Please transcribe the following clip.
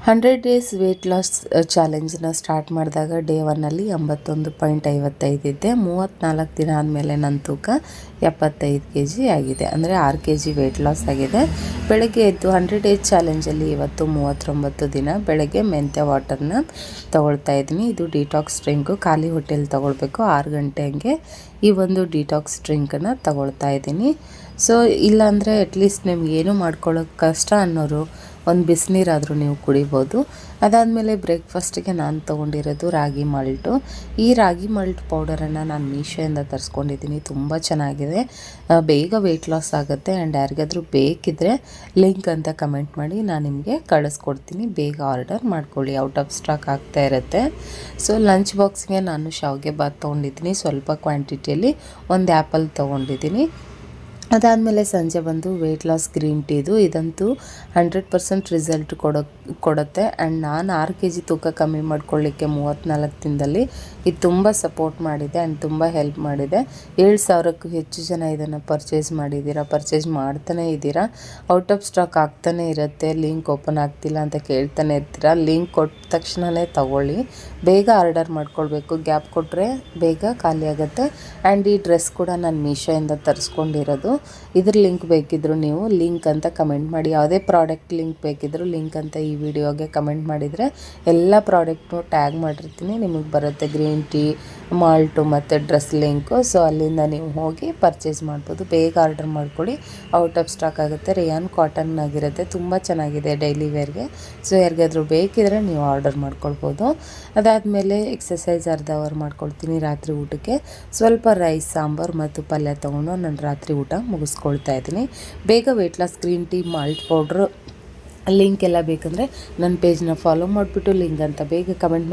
100 days wait loss ಚಾಲೆಂಜನ್ನ start ಮಾಡಿದಾಗ day 1ಅಲ್ಲಿ 81.55 ಇದ್ದೆ. 34 ದಿನ ಆದಮೇಲೆ ನನ್ನ ತೂಕ 75 kg ಆಗಿದೆ. ಅಂದರೆ 6 kg ವೆಯ್ಟ್ ಲಾಸ್ ಆಗಿದೆ. ಬೆಳಗ್ಗೆ ಎದ್ದು 100 ಡೇಸ್ ಚಾಲೆಂಜಲ್ಲಿ ಇವತ್ತು 39 ದಿನ ಬೆಳಗ್ಗೆ ಮೆಂತ್ಯ ವಾಟರ್ನ ತೊಗೊಳ್ತಾ ಇದ್ದೀನಿ. ಇದು ಡಿಟಾಕ್ಸ್ ಡ್ರಿಂಕು, ಖಾಲಿ ಹೊಟ್ಟೆಲಿ ತೊಗೊಳ್ಬೇಕು. 6 ಗಂಟೆ ಹಂಗೆ ಈ ಒಂದು ಡಿಟಾಕ್ಸ್ ಡ್ರಿಂಕನ್ನು ತಗೊಳ್ತಾ ಇದ್ದೀನಿ. ಸೊ ಇಲ್ಲಾಂದರೆ ಅಟ್ಲೀಸ್ಟ್ ನಿಮ್ಗೇನು ಮಾಡ್ಕೊಳ್ಳೋಕೆ ಕಷ್ಟ ಅನ್ನೋರು ಒಂದು ಬಿಸಿನೀರಾದರೂ ನೀವು ಕುಡಿಬೋದು. ಅದಾದಮೇಲೆ ಬ್ರೇಕ್ಫಾಸ್ಟಿಗೆ ನಾನು ತೊಗೊಂಡಿರೋದು ರಾಗಿ ಮಾಲ್ಟು. ಈ ರಾಗಿ ಮಾಲ್ಟ್ ಪೌಡರನ್ನು ನಾನು ಮೀಶೋಯಿಂದ ತರಿಸ್ಕೊಂಡಿದ್ದೀನಿ. ತುಂಬ ಚೆನ್ನಾಗಿದೆ, ಬೇಗ ವೆಯ್ಟ್ ಲಾಸ್ ಆಗುತ್ತೆ. ಆ್ಯಂಡ್ ಯಾರಿಗಾದರೂ ಬೇಕಿದ್ದರೆ ಲಿಂಕ್ ಅಂತ ಕಮೆಂಟ್ ಮಾಡಿ, ನಾನು ನಿಮಗೆ ಕಳಿಸ್ಕೊಡ್ತೀನಿ. ಬೇಗ ಆರ್ಡರ್ ಮಾಡ್ಕೊಳ್ಳಿ, ಔಟ್ ಆಫ್ ಸ್ಟಾಕ್ ಆಗ್ತಾ ಇರುತ್ತೆ. ಸೊ ಲಂಚ್ ಬಾಕ್ಸ್ಗೆ ನಾನು ಶಾವಿಗೆ ಬಾತ್ ತೊಗೊಂಡಿದ್ದೀನಿ, ಸ್ವಲ್ಪ ಕ್ವಾಂಟಿಟಿಯಲ್ಲಿ. ಒಂದು ಆ್ಯಪಲ್ ತೊಗೊಂಡಿದ್ದೀನಿ. ಅದಾದಮೇಲೆ ಸಂಜೆ ಬಂದು ವೆಯ್ಟ್ ಲಾಸ್ ಗ್ರೀನ್ ಟೀದು, ಇದಂತೂ 100% ರಿಸಲ್ಟ್ ಕೊಡುತ್ತೆ. ಆ್ಯಂಡ್ ನಾನು 6 kg ತೂಕ ಕಮ್ಮಿ ಮಾಡ್ಕೊಳ್ಳಿಕ್ಕೆ 34 ದಿನದಲ್ಲಿ ಇದು ತುಂಬ ಸಪೋರ್ಟ್ ಮಾಡಿದೆ ಆ್ಯಂಡ್ ತುಂಬ ಹೆಲ್ಪ್ ಮಾಡಿದೆ. 7,000ಕ್ಕೂ ಹೆಚ್ಚು ಜನ ಇದನ್ನು ಪರ್ಚೇಸ್ ಮಾಡ್ತಾನೇ ಇದ್ದೀರಾ. ಔಟ್ ಆಫ್ ಸ್ಟಾಕ್ ಆಗ್ತಾನೆ ಇರುತ್ತೆ. ಲಿಂಕ್ ಓಪನ್ ಆಗ್ತಿಲ್ಲ ಅಂತ ಕೇಳ್ತಾನೆ ಇರ್ತೀರಾ. ಲಿಂಕ್ ಕೊಟ್ಟ ತಕ್ಷಣವೇ ತಗೊಳ್ಳಿ, ಬೇಗ ಆರ್ಡರ್ ಮಾಡ್ಕೊಳ್ಬೇಕು. ಗ್ಯಾಪ್ ಕೊಟ್ಟರೆ ಬೇಗ ಖಾಲಿ ಆಗುತ್ತೆ. ಆ್ಯಂಡ್ ಈ ಡ್ರೆಸ್ ಕೂಡ ನಾನು ಮೀಶೋಯಿಂದ ತರಿಸ್ಕೊಂಡಿರೋದು. ಇದ್ರ ಲಿಂಕ್ ಬೇಕಿದ್ದರೂ ನೀವು ಲಿಂಕ್ ಅಂತ ಕಮೆಂಟ್ ಮಾಡಿ. ಯಾವುದೇ ಪ್ರಾಡಕ್ಟ್ ಲಿಂಕ್ ಬೇಕಿದ್ದರೂ ಲಿಂಕ್ ಅಂತ ಈ ವಿಡಿಯೋಗೆ ಕಮೆಂಟ್ ಮಾಡಿದರೆ ಎಲ್ಲ ಪ್ರಾಡಕ್ಟ್ನು ಟ್ಯಾಗ್ ಮಾಡಿರ್ತೀನಿ, ನಿಮಗೆ ಬರುತ್ತೆ. ಗ್ರೀನ್ ಟೀ, ಮಾಲ್ಟು ಮತ್ತು ಡ್ರೆಸ್ ಲಿಂಕು. ಸೊ ಅಲ್ಲಿಂದ ನೀವು ಹೋಗಿ ಪರ್ಚೇಸ್ ಮಾಡ್ಬೋದು. ಬೇಗ ಆರ್ಡರ್ ಮಾಡ್ಕೊಳ್ಳಿ, ಔಟ್ ಆಫ್ ಸ್ಟಾಕ್ ಆಗುತ್ತೆ. ರೇಯಾನ್ ಕಾಟನ್ ಆಗಿರುತ್ತೆ, ತುಂಬ ಚೆನ್ನಾಗಿದೆ ಡೈಲಿ ವೇರ್ಗೆ. ಸೊ ಯಾರಿಗಾದರೂ ಬೇಕಿದ್ರೆ ನೀವು ಆರ್ಡರ್ ಮಾಡ್ಕೊಳ್ಬೋದು. ಅದಾದಮೇಲೆ ಎಕ್ಸಸೈಸ್ ಅರ್ಧ ಅವರ್ ಮಾಡ್ಕೊಳ್ತೀನಿ. ರಾತ್ರಿ ಊಟಕ್ಕೆ ಸ್ವಲ್ಪ ರೈಸ್, ಸಾಂಬಾರು ಮತ್ತು ಪಲ್ಯ ತೊಗೊಂಡು ನಾನು ರಾತ್ರಿ ಊಟ ಮುಗಿಸ್ಕೊಳ್ತಾ ಇದ್ದೀನಿ. ಬೇಗ weight loss green tea, malt powder link ಎಲ್ಲ ಬೇಕಂದರೆ ನನ್ನ ಪೇಜ್ನ ಫಾಲೋ ಮಾಡಿಬಿಟ್ಟು ಲಿಂಕ್ ಅಂತ ಬೇಗ ಕಮೆಂಟ್ ಮಾಡಿ.